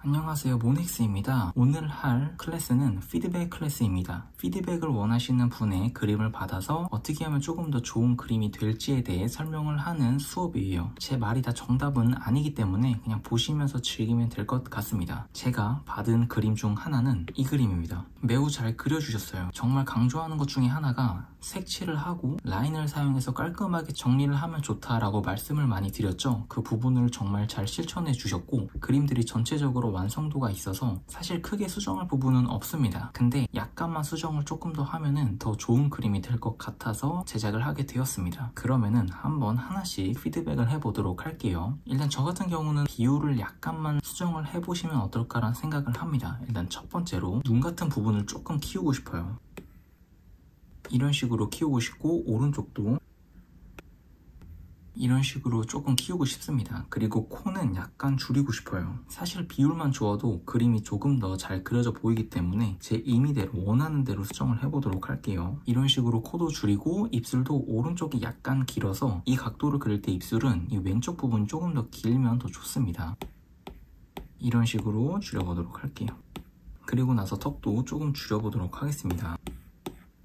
안녕하세요, 모넥스입니다. 오늘 할 클래스는 피드백 클래스입니다. 피드백을 원하시는 분의 그림을 받아서 어떻게 하면 조금 더 좋은 그림이 될지에 대해 설명을 하는 수업이에요. 제 말이 다 정답은 아니기 때문에 그냥 보시면서 즐기면 될 것 같습니다. 제가 받은 그림 중 하나는 이 그림입니다. 매우 잘 그려주셨어요. 정말 강조하는 것 중에 하나가 색칠을 하고 라인을 사용해서 깔끔하게 정리를 하면 좋다라고 말씀을 많이 드렸죠. 그 부분을 정말 잘 실천해 주셨고 그림들이 전체적으로 완성도가 있어서 사실 크게 수정할 부분은 없습니다. 근데 약간만 수정을 조금 더 하면은 더 좋은 그림이 될 것 같아서 제작을 하게 되었습니다. 그러면은 한번 하나씩 피드백을 해보도록 할게요. 일단 저 같은 경우는 비율을 약간만 수정을 해보시면 어떨까라는 생각을 합니다. 일단 첫 번째로 눈 같은 부분을 조금 키우고 싶어요. 이런 식으로 키우고 싶고 오른쪽도 이런 식으로 조금 키우고 싶습니다. 그리고 코는 약간 줄이고 싶어요. 사실 비율만 주어도 그림이 조금 더 잘 그려져 보이기 때문에 제 임의대로 원하는 대로 수정을 해보도록 할게요. 이런 식으로 코도 줄이고 입술도 오른쪽이 약간 길어서 이 각도를 그릴 때 입술은 이 왼쪽 부분이 조금 더 길면 더 좋습니다. 이런 식으로 줄여보도록 할게요. 그리고 나서 턱도 조금 줄여보도록 하겠습니다.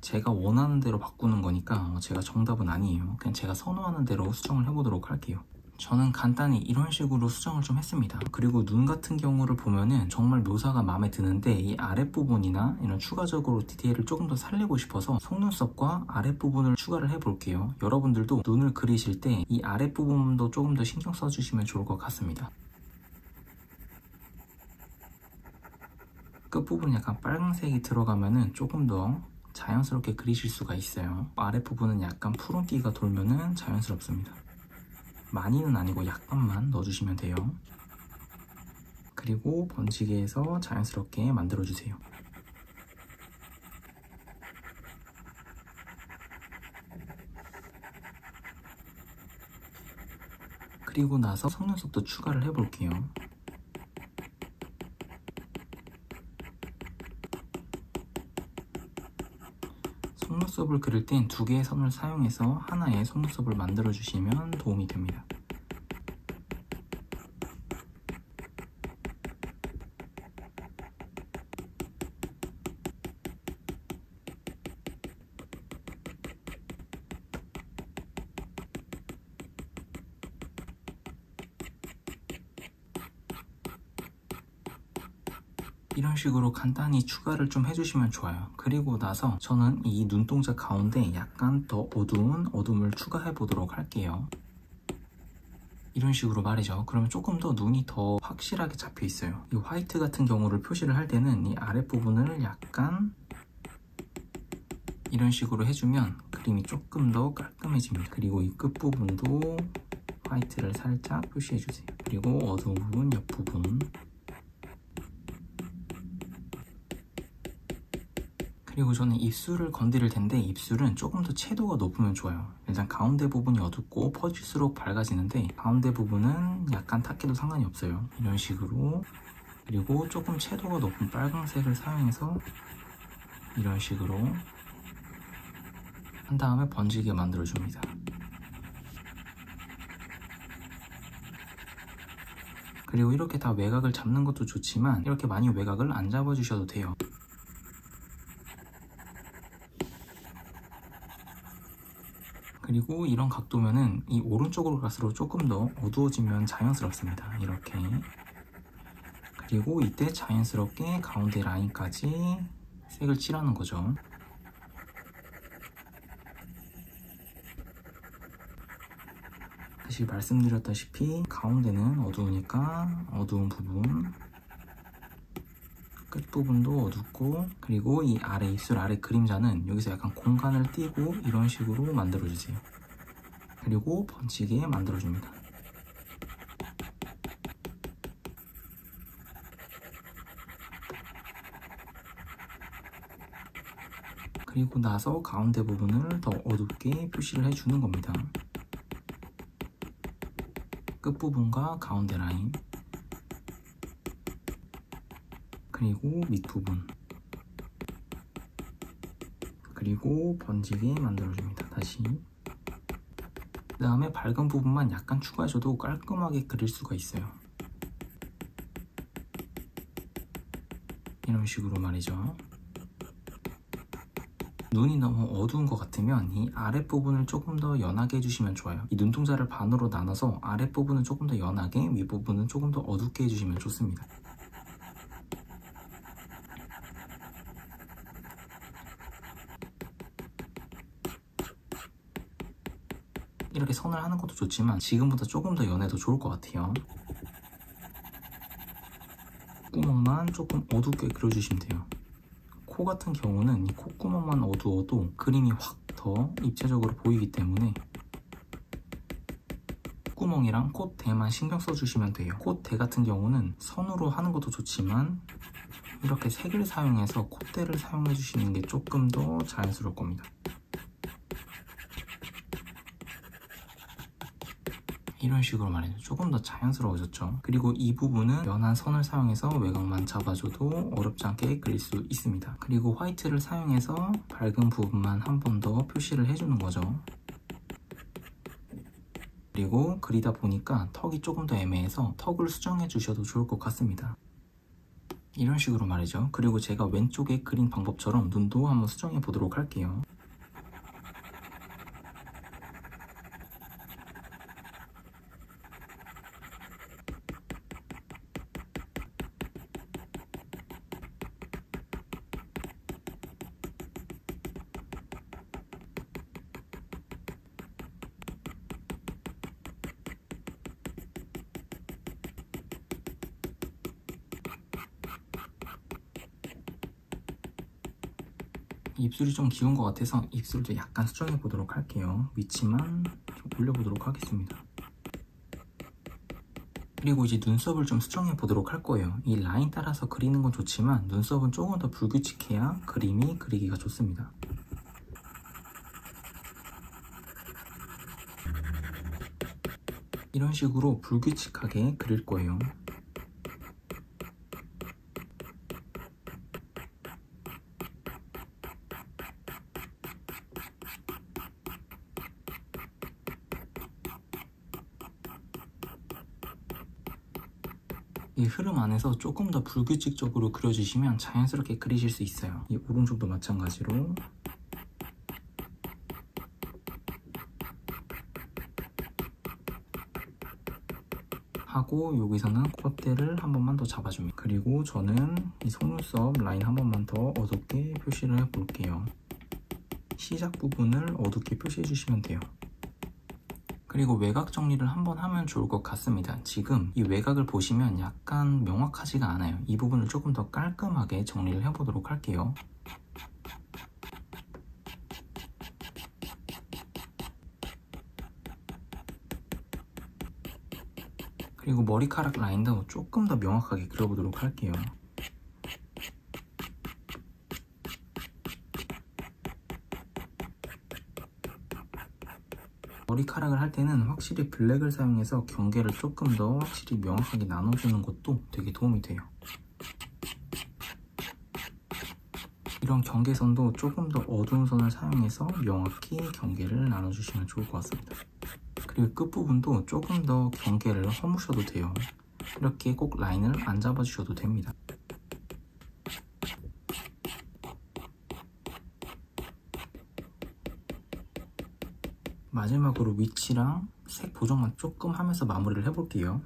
제가 원하는 대로 바꾸는 거니까 제가 정답은 아니에요. 그냥 제가 선호하는 대로 수정을 해보도록 할게요. 저는 간단히 이런 식으로 수정을 좀 했습니다. 그리고 눈 같은 경우를 보면은 정말 묘사가 마음에 드는데 이 아랫부분이나 이런 추가적으로 디테일을 조금 더 살리고 싶어서 속눈썹과 아랫부분을 추가를 해볼게요. 여러분들도 눈을 그리실 때 이 아랫부분도 조금 더 신경 써주시면 좋을 것 같습니다. 끝부분 약간 빨간색이 들어가면은 조금 더 자연스럽게 그리실 수가 있어요. 아랫부분은 약간 푸른기가 돌면은 자연스럽습니다. 많이는 아니고 약간만 넣어주시면 돼요. 그리고 번지게 해서 자연스럽게 만들어주세요. 그리고 나서 속눈썹도 추가를 해볼게요. 속눈썹을 그릴 땐 두 개의 선을 사용해서 하나의 속눈썹을 만들어 주시면 도움이 됩니다. 이런 식으로 간단히 추가를 좀 해주시면 좋아요. 그리고 나서 저는 이 눈동자 가운데 약간 더 어두운 어둠을 추가해 보도록 할게요. 이런 식으로 말이죠. 그러면 조금 더 눈이 더 확실하게 잡혀 있어요. 이 화이트 같은 경우를 표시를 할 때는 이 아랫부분을 약간 이런 식으로 해주면 그림이 조금 더 깔끔해집니다. 그리고 이 끝부분도 화이트를 살짝 표시해주세요. 그리고 어두운 부분 옆부분, 그리고 저는 입술을 건드릴 텐데 입술은 조금 더 채도가 높으면 좋아요. 일단 가운데 부분이 어둡고 퍼질수록 밝아지는데 가운데 부분은 약간 탁해도 상관이 없어요. 이런 식으로. 그리고 조금 채도가 높은 빨간색을 사용해서 이런 식으로 한 다음에 번지게 만들어줍니다. 그리고 이렇게 다 외곽을 잡는 것도 좋지만 이렇게 많이 외곽을 안 잡아주셔도 돼요. 그리고 이런 각도면은 이 오른쪽으로 갈수록 조금 더 어두워지면 자연스럽습니다. 이렇게. 그리고 이때 자연스럽게 가운데 라인까지 색을 칠하는 거죠. 다시 말씀드렸다시피 가운데는 어두우니까 어두운 부분, 끝부분도 어둡고, 그리고 이 아래 입술 아래 그림자는 여기서 약간 공간을 띄고 이런 식으로 만들어주세요. 그리고 번지게 만들어줍니다. 그리고 나서 가운데 부분을 더 어둡게 표시를 해주는 겁니다. 끝부분과 가운데 라인, 그리고 밑부분, 그리고 번지게 만들어줍니다. 다시. 그 다음에 밝은 부분만 약간 추가해줘도 깔끔하게 그릴 수가 있어요. 이런 식으로 말이죠. 눈이 너무 어두운 것 같으면 이 아랫부분을 조금 더 연하게 해주시면 좋아요. 이 눈동자를 반으로 나눠서 아랫부분은 조금 더 연하게, 윗부분은 조금 더 어둡게 해주시면 좋습니다. 이렇게 선을 하는 것도 좋지만 지금보다 조금 더 연해도 좋을 것 같아요. 콧구멍만 조금 어둡게 그려주시면 돼요. 코 같은 경우는 이 콧구멍만 어두워도 그림이 확 더 입체적으로 보이기 때문에 콧구멍이랑 콧대만 신경 써주시면 돼요. 콧대 같은 경우는 선으로 하는 것도 좋지만 이렇게 색을 사용해서 콧대를 사용해 주시는 게 조금 더 자연스러울 겁니다. 이런 식으로 말이죠. 조금 더 자연스러워졌죠. 그리고 이 부분은 연한 선을 사용해서 외곽만 잡아줘도 어렵지 않게 그릴 수 있습니다. 그리고 화이트를 사용해서 밝은 부분만 한 번 더 표시를 해주는 거죠. 그리고 그리다 보니까 턱이 조금 더 애매해서 턱을 수정해 주셔도 좋을 것 같습니다. 이런 식으로 말이죠. 그리고 제가 왼쪽에 그린 방법처럼 눈도 한번 수정해 보도록 할게요. 입술이 좀 귀여운 것 같아서 입술도 약간 수정해 보도록 할게요. 위치만 좀 올려보도록 하겠습니다. 그리고 이제 눈썹을 좀 수정해 보도록 할 거예요. 이 라인 따라서 그리는 건 좋지만 눈썹은 조금 더 불규칙해야 그림이 그리기가 좋습니다. 이런 식으로 불규칙하게 그릴 거예요. 이 흐름 안에서 조금 더 불규칙적으로 그려주시면 자연스럽게 그리실 수 있어요. 이 오른쪽도 마찬가지로 하고 여기서는 콧대를 한 번만 더 잡아줍니다. 그리고 저는 이 속눈썹 라인 한 번만 더 어둡게 표시를 해볼게요. 시작 부분을 어둡게 표시해 주시면 돼요. 그리고 외곽 정리를 한번 하면 좋을 것 같습니다. 지금 이 외곽을 보시면 약간 명확하지가 않아요. 이 부분을 조금 더 깔끔하게 정리를 해보도록 할게요. 그리고 머리카락 라인도 조금 더 명확하게 그려보도록 할게요. 머리카락을 할 때는 확실히 블랙을 사용해서 경계를 조금 더 확실히 명확하게 나눠주는 것도 되게 도움이 돼요. 이런 경계선도 조금 더 어두운 선을 사용해서 명확히 경계를 나눠주시면 좋을 것 같습니다. 그리고 끝부분도 조금 더 경계를 허무셔도 돼요. 이렇게 꼭 라인을 안 잡아주셔도 됩니다. 마지막으로 위치랑 색 보정만 조금 하면서 마무리를 해볼게요.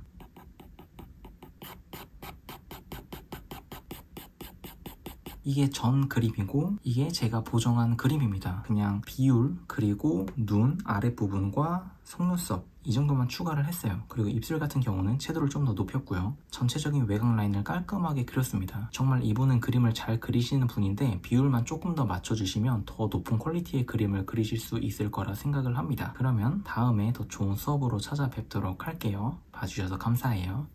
이게 전 그림이고 이게 제가 보정한 그림입니다. 그냥 비율 그리고 눈 아랫부분과 속눈썹 이 정도만 추가를 했어요. 그리고 입술 같은 경우는 채도를 좀 더 높였고요. 전체적인 외곽 라인을 깔끔하게 그렸습니다. 정말 이분은 그림을 잘 그리시는 분인데 비율만 조금 더 맞춰주시면 더 높은 퀄리티의 그림을 그리실 수 있을 거라 생각을 합니다. 그러면 다음에 더 좋은 수업으로 찾아뵙도록 할게요. 봐주셔서 감사해요.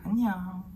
안녕.